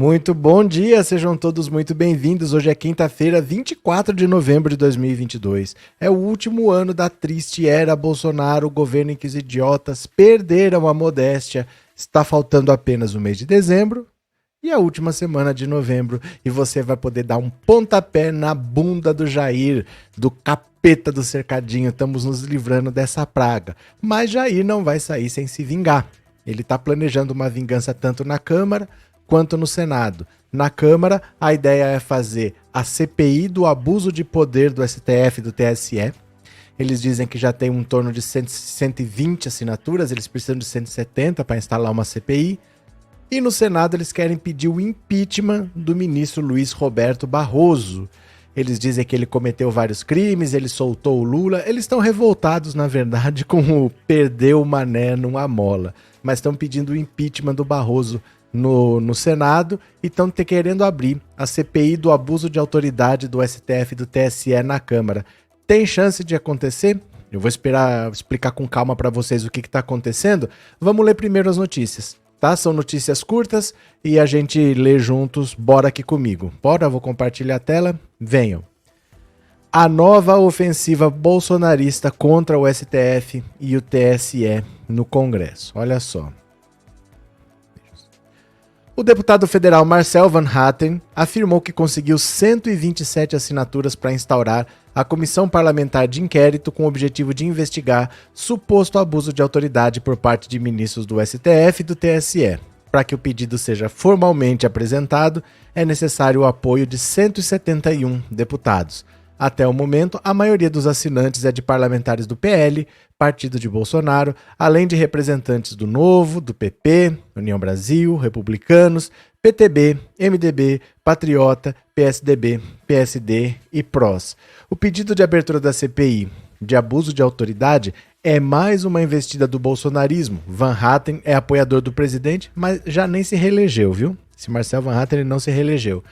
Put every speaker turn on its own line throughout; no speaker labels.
Muito bom dia, sejam todos muito bem-vindos. Hoje é quinta-feira, 24 de novembro de 2022. É o último ano da triste era Bolsonaro, o governo em que os idiotas perderam a modéstia. Está faltando apenas o mês de dezembro e a última semana de novembro. E você vai poder dar um pontapé na bunda do Jair, do capeta do cercadinho. Estamos nos livrando dessa praga. Mas Jair não vai sair sem se vingar. Ele está planejando uma vingança tanto na Câmara quanto no Senado. Na Câmara, a ideia é fazer a CPI do abuso de poder do STF e do TSE. Eles dizem que já tem um torno de 120 assinaturas, eles precisam de 170 para instalar uma CPI. E no Senado eles querem pedir o impeachment do ministro Luiz Roberto Barroso. Eles dizem que ele cometeu vários crimes, ele soltou o Lula. Eles estão revoltados, na verdade, com o perdeu o mané numa mola. Mas estão pedindo o impeachment do Barroso no Senado e estão querendo abrir a CPI do abuso de autoridade do STF e do TSE na Câmara. Tem chance de acontecer? Eu vou explicar com calma para vocês o que está acontecendo. Vamos ler primeiro as notícias, tá? São notícias curtas e a gente lê juntos. Bora aqui comigo. Bora, vou compartilhar a tela. Venham. A nova ofensiva bolsonarista contra o STF e o TSE no Congresso. Olha só. O deputado federal Marcel Van Hatten afirmou que conseguiu 127 assinaturas para instaurar a Comissão Parlamentar de Inquérito com o objetivo de investigar suposto abuso de autoridade por parte de ministros do STF e do TSE. Para que o pedido seja formalmente apresentado, é necessário o apoio de 171 deputados. Até o momento, a maioria dos assinantes é de parlamentares do PL, partido de Bolsonaro, além de representantes do Novo, do PP, União Brasil, Republicanos, PTB, MDB, Patriota, PSDB, PSD e PROS. O pedido de abertura da CPI de abuso de autoridade é mais uma investida do bolsonarismo. Van Hatten é apoiador do presidente, mas já nem se reelegeu, viu? Esse Marcel Van Hatten ele não se reelegeu.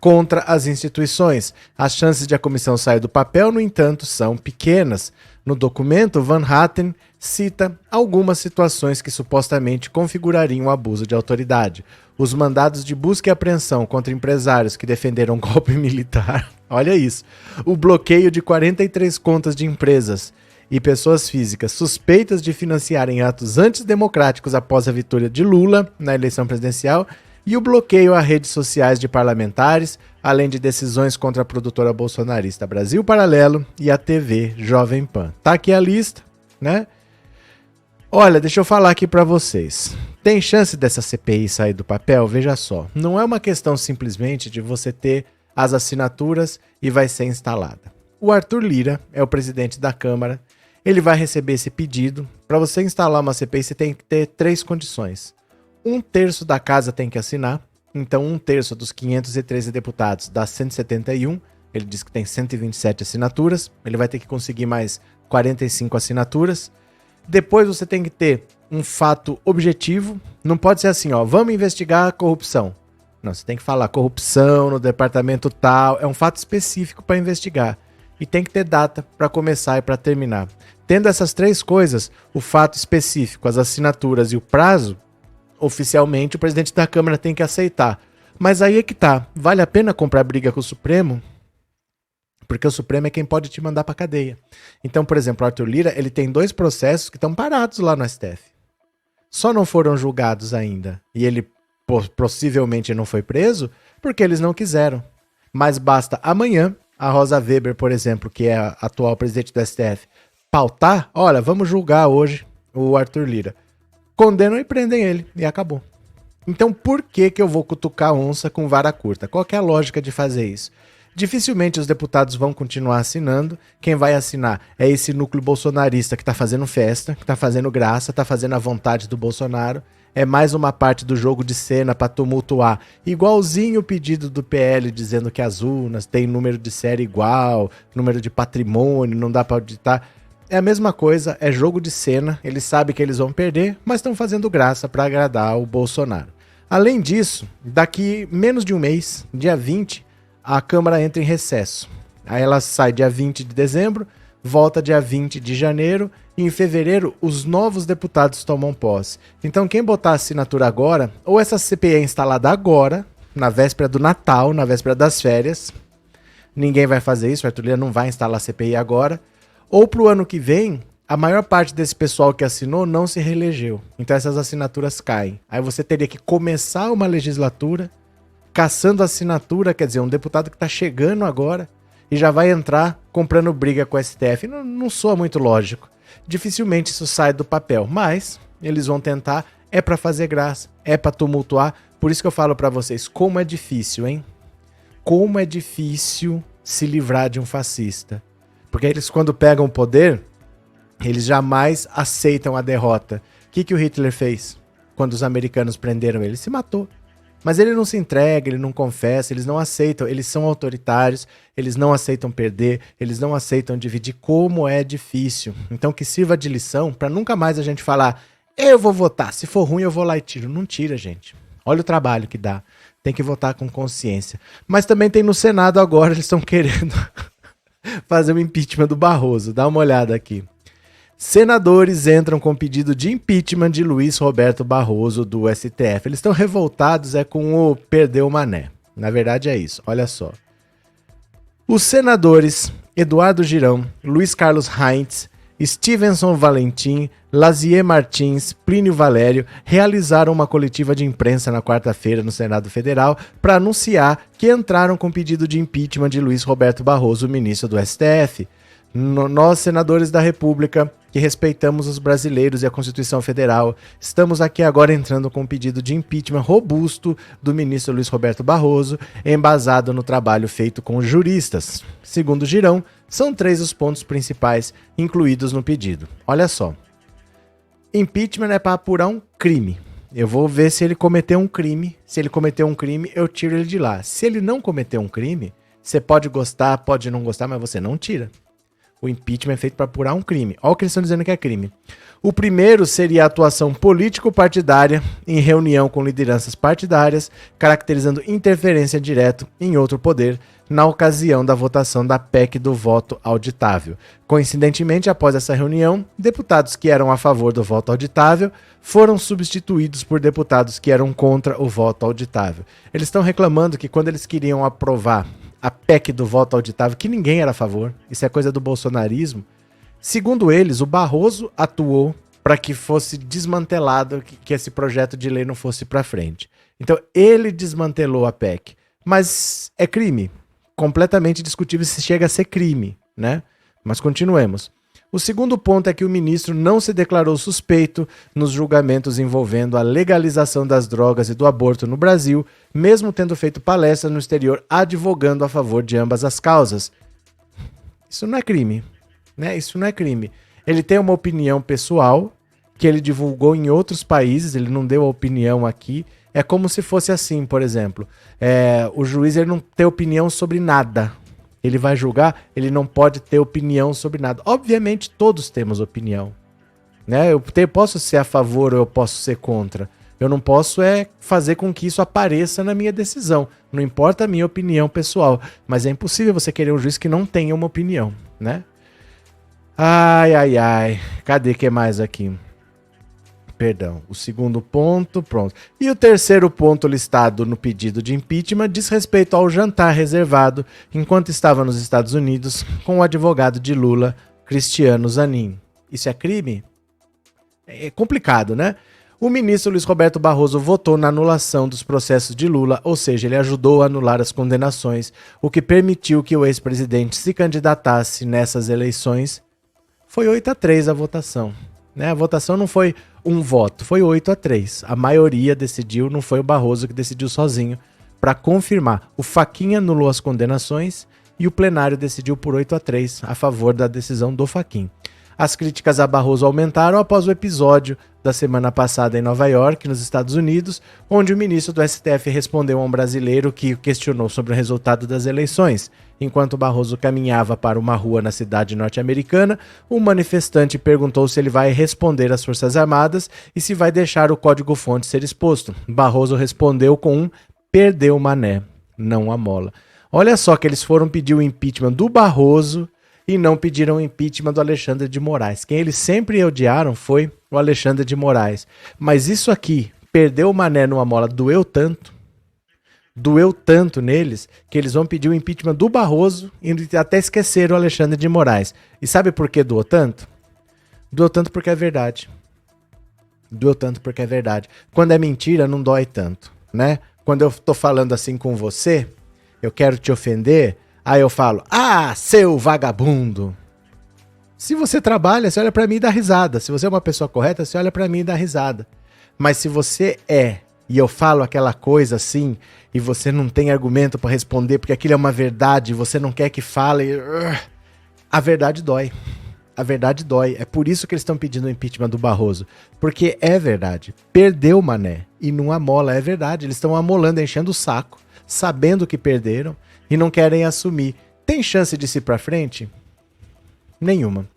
Contra as instituições. As chances de a comissão sair do papel, no entanto, são pequenas. No documento, Van Hatten cita algumas situações que supostamente configurariam o abuso de autoridade. Os mandados de busca e apreensão contra empresários que defenderam um golpe militar. Olha isso. O bloqueio de 43 contas de empresas e pessoas físicas suspeitas de financiarem atos antidemocráticos após a vitória de Lula na eleição presidencial. E o bloqueio a redes sociais de parlamentares, além de decisões contra a produtora bolsonarista Brasil Paralelo e a TV Jovem Pan. Tá aqui a lista, né? Olha, deixa eu falar aqui pra vocês. Tem chance dessa CPI sair do papel? Veja só. Não é uma questão simplesmente de você ter as assinaturas e vai ser instalada. O Arthur Lira é o presidente da Câmara. Ele vai receber esse pedido. Para você instalar uma CPI, você tem que ter 3 condições. 1/3 da casa tem que assinar, então 1/3 dos 513 deputados dá 171, ele diz que tem 127 assinaturas, ele vai ter que conseguir mais 45 assinaturas. Depois você tem que ter um fato objetivo, não pode ser assim, ó, vamos investigar a corrupção. Não, você tem que falar corrupção no departamento tal, é um fato específico para investigar. E tem que ter data para começar e para terminar. Tendo essas 3 coisas, o fato específico, as assinaturas e o prazo, oficialmente o presidente da Câmara tem que aceitar. Mas aí é que tá. Vale a pena comprar briga com o Supremo? Porque o Supremo é quem pode te mandar pra cadeia. Então, por exemplo, o Arthur Lira, ele tem 2 processos que estão parados lá no STF. Só não foram julgados ainda. E ele possivelmente não foi preso porque eles não quiseram. Mas basta amanhã a Rosa Weber, por exemplo, que é a atual presidente do STF, pautar, olha, vamos julgar hoje o Arthur Lira. Condenam e prendem ele, e acabou. Então por que eu vou cutucar onça com vara curta? Qual que é a lógica de fazer isso? Dificilmente os deputados vão continuar assinando. Quem vai assinar é esse núcleo bolsonarista que está fazendo festa, que está fazendo graça, está fazendo a vontade do Bolsonaro. É mais uma parte do jogo de cena para tumultuar. Igualzinho o pedido do PL dizendo que as urnas têm número de série igual, número de patrimônio, não dá para auditar. É a mesma coisa, é jogo de cena, eles sabem que eles vão perder, mas estão fazendo graça para agradar o Bolsonaro. Além disso, daqui menos de um mês, dia 20, a Câmara entra em recesso. Aí ela sai dia 20 de dezembro, volta dia 20 de janeiro e em fevereiro os novos deputados tomam posse. Então quem botar a assinatura agora, ou essa CPI é instalada agora, na véspera do Natal, na véspera das férias. Ninguém vai fazer isso, o Arthur Lira não vai instalar CPI agora. Ou para o ano que vem, a maior parte desse pessoal que assinou não se reelegeu. Então essas assinaturas caem. Aí você teria que começar uma legislatura caçando assinatura, quer dizer, um deputado que está chegando agora e já vai entrar comprando briga com o STF. Não soa muito lógico. Dificilmente isso sai do papel, mas eles vão tentar, é para fazer graça, é para tumultuar. Por isso que eu falo para vocês, como é difícil, hein? Como é difícil se livrar de um fascista. Porque eles, quando pegam o poder, eles jamais aceitam a derrota. O que o Hitler fez quando os americanos prenderam ele? Ele se matou. Mas ele não se entrega, ele não confessa, eles não aceitam, eles são autoritários, eles não aceitam perder, eles não aceitam dividir. Como é difícil. Então que sirva de lição para nunca mais a gente falar, eu vou votar, se for ruim eu vou lá e tiro. Não tira, gente. Olha o trabalho que dá. Tem que votar com consciência. Mas também tem no Senado agora, eles estão querendo fazer o impeachment do Barroso. Dá uma olhada aqui. Senadores entram com pedido de impeachment de Luiz Roberto Barroso do STF. Eles estão revoltados com o perdeu o mané. Na verdade é isso, olha só. Os senadores Eduardo Girão, Luiz Carlos Reintz, Stevenson Valentim, Lazier Martins, Plínio Valério realizaram uma coletiva de imprensa na quarta-feira no Senado Federal para anunciar que entraram com pedido de impeachment de Luiz Roberto Barroso, ministro do STF. Nós, senadores da República, que respeitamos os brasileiros e a Constituição Federal, estamos aqui agora entrando com um pedido de impeachment robusto do ministro Luiz Roberto Barroso, embasado no trabalho feito com juristas. Segundo Girão, são 3 os pontos principais incluídos no pedido. Olha só. Impeachment é para apurar um crime. Eu vou ver se ele cometeu um crime. Se ele cometeu um crime, eu tiro ele de lá. Se ele não cometeu um crime, você pode gostar, pode não gostar, mas você não tira. O impeachment é feito para apurar um crime. Olha o que eles estão dizendo que é crime. O primeiro seria a atuação político-partidária em reunião com lideranças partidárias, caracterizando interferência direta em outro poder na ocasião da votação da PEC do voto auditável. Coincidentemente, após essa reunião, deputados que eram a favor do voto auditável foram substituídos por deputados que eram contra o voto auditável. Eles estão reclamando que quando eles queriam aprovar a PEC do voto auditável, que ninguém era a favor, isso é coisa do bolsonarismo, segundo eles, o Barroso atuou para que fosse desmantelado, que esse projeto de lei não fosse para frente. Então, ele desmantelou a PEC. Mas é crime. Completamente discutível se chega a ser crime, né? Mas continuemos. O segundo ponto é que o ministro não se declarou suspeito nos julgamentos envolvendo a legalização das drogas e do aborto no Brasil, mesmo tendo feito palestra no exterior advogando a favor de ambas as causas. Isso não é crime, né? Isso não é crime. Ele tem uma opinião pessoal que ele divulgou em outros países, ele não deu a opinião aqui. É como se fosse assim, por exemplo, o juiz ele não tem opinião sobre nada. Ele vai julgar, ele não pode ter opinião sobre nada. Obviamente, todos temos opinião, né? Eu posso ser a favor ou eu posso ser contra. Eu não posso fazer com que isso apareça na minha decisão. Não importa a minha opinião pessoal. Mas é impossível você querer um juiz que não tenha uma opinião, né? Ai, ai, ai. Cadê que mais aqui? Perdão, o segundo ponto, pronto. E o terceiro ponto listado no pedido de impeachment diz respeito ao jantar reservado enquanto estava nos Estados Unidos com o advogado de Lula, Cristiano Zanin. Isso é crime? É complicado, né? O ministro Luiz Roberto Barroso votou na anulação dos processos de Lula, ou seja, ele ajudou a anular as condenações, o que permitiu que o ex-presidente se candidatasse nessas eleições. Foi 8-3 a votação. Né? A votação não foi um voto, foi 8-3. A maioria decidiu, não foi o Barroso que decidiu sozinho, para confirmar. O Fachin anulou as condenações e o plenário decidiu por 8-3 a favor da decisão do Fachin. As críticas a Barroso aumentaram após o episódio da semana passada em Nova York, nos Estados Unidos, onde o ministro do STF respondeu a um brasileiro que questionou sobre o resultado das eleições. Enquanto Barroso caminhava para uma rua na cidade norte-americana, um manifestante perguntou se ele vai responder às Forças Armadas e se vai deixar o código-fonte ser exposto. Barroso respondeu com um "perdeu o mané, não a mola". Olha só que eles foram pedir o impeachment do Barroso e não pediram o impeachment do Alexandre de Moraes. Quem eles sempre odiaram foi o Alexandre de Moraes. Mas isso aqui, perdeu o mané numa mola, doeu tanto. doeu tanto neles que eles vão pedir o impeachment do Barroso e até esqueceram o Alexandre de Moraes. E sabe por que doou tanto? Doeu tanto porque é verdade. Doeu tanto porque é verdade. Quando é mentira, não dói tanto, né? Quando eu tô falando assim com você, eu quero te ofender, aí eu falo, seu vagabundo. Se você trabalha, você olha pra mim e dá risada. Se você é uma pessoa correta, você olha pra mim e dá risada. Mas se você e eu falo aquela coisa assim, e você não tem argumento pra responder, porque aquilo é uma verdade, você não quer que fale, a verdade dói. A verdade dói. É por isso que eles estão pedindo o impeachment do Barroso. Porque é verdade. Perdeu, mané. E não amola. É verdade. Eles estão amolando, enchendo o saco, sabendo que perderam e não querem assumir. Tem chance de ir pra frente? Nenhuma.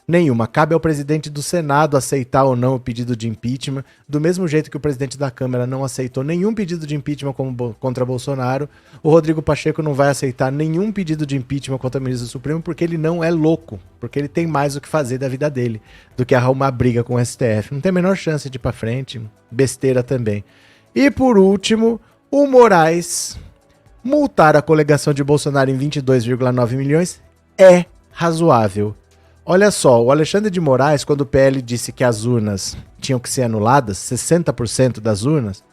Nenhuma. Cabe ao presidente do Senado aceitar ou não o pedido de impeachment, do mesmo jeito que o presidente da Câmara não aceitou nenhum pedido de impeachment contra Bolsonaro. O Rodrigo Pacheco não vai aceitar nenhum pedido de impeachment contra o ministro do Supremo porque ele não é louco, porque ele tem mais o que fazer da vida dele do que arrumar briga com o STF. Não tem a menor chance de ir pra frente. Besteira também. E por último, o Moraes multar a coligação de Bolsonaro em 22,9 milhões é razoável. Olha só, o Alexandre de Moraes, quando o PL disse que as urnas tinham que ser anuladas, 60% das urnas,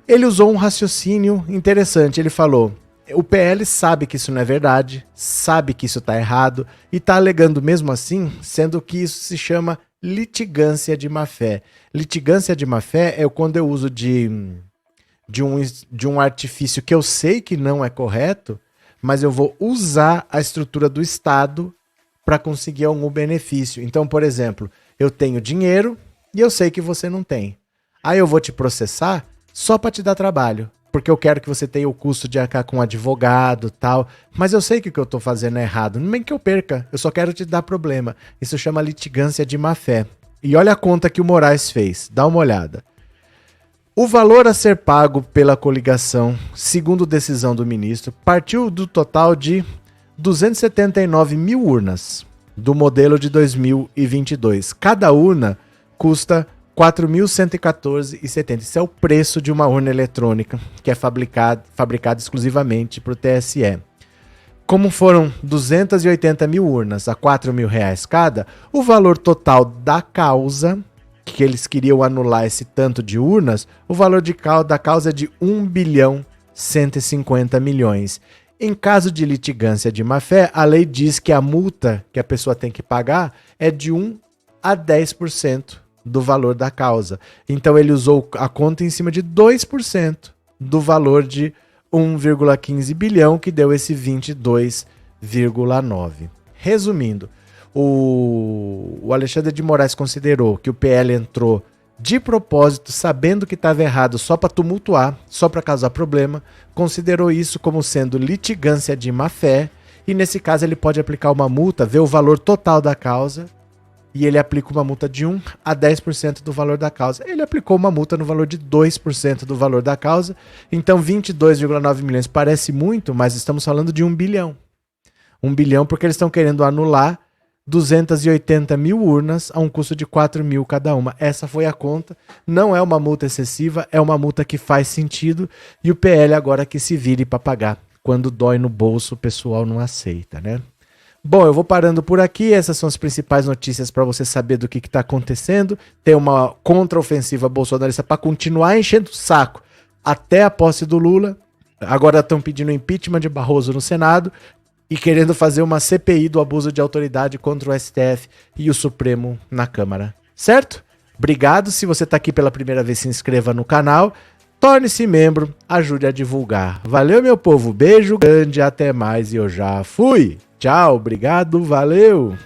ele usou um raciocínio interessante. Ele falou, o PL sabe que isso não é verdade, sabe que isso está errado e está alegando mesmo assim, sendo que isso se chama litigância de má-fé. Litigância de má-fé é quando eu uso de um artifício que eu sei que não é correto, mas eu vou usar a estrutura do Estado para conseguir algum benefício. Então, por exemplo, eu tenho dinheiro e eu sei que você não tem. Aí eu vou te processar só para te dar trabalho, porque eu quero que você tenha o custo de arcar com um advogado e tal, mas eu sei que o que eu tô fazendo é errado, nem que eu perca, eu só quero te dar problema. Isso chama litigância de má-fé. E olha a conta que o Moraes fez, dá uma olhada. O valor a ser pago pela coligação, segundo decisão do ministro, partiu do total de 279 mil urnas do modelo de 2022. Cada urna custa R$ 4.114,70. Isso é o preço de uma urna eletrônica que é fabricada exclusivamente para o TSE. Como foram 280 mil urnas a R$ 4.000 cada, o valor total da causa, que eles queriam anular esse tanto de urnas, o valor da causa é de 1 bilhão 150 milhões. Em caso de litigância de má-fé, a lei diz que a multa que a pessoa tem que pagar é de 1 a 10% do valor da causa. Então ele usou a conta em cima de 2% do valor de 1,15 bilhão, que deu esse 22,9. Resumindo, o Alexandre de Moraes considerou que o PL entrou de propósito, sabendo que estava errado, só para tumultuar, só para causar problema, considerou isso como sendo litigância de má-fé, e nesse caso ele pode aplicar uma multa, ver o valor total da causa, e ele aplica uma multa de 1 a 10% do valor da causa. Ele aplicou uma multa no valor de 2% do valor da causa, então 22,9 milhões parece muito, mas estamos falando de 1 bilhão. 1 bilhão porque eles estão querendo anular 280 mil urnas a um custo de 4 mil cada uma. Essa foi a conta. Não é uma multa excessiva, é uma multa que faz sentido e o PL agora que se vire para pagar. Quando dói no bolso, o pessoal não aceita, né? Bom, eu vou parando por aqui. Essas são as principais notícias para você saber do que está acontecendo. Tem uma contraofensiva bolsonarista para continuar enchendo o saco até a posse do Lula. Agora estão pedindo impeachment de Barroso no Senado e querendo fazer uma CPI do abuso de autoridade contra o STF e o Supremo na Câmara. Certo? Obrigado. Se você está aqui pela primeira vez, se inscreva no canal. Torne-se membro, ajude a divulgar. Valeu, meu povo. Beijo grande, até mais e eu já fui. Tchau, obrigado, valeu.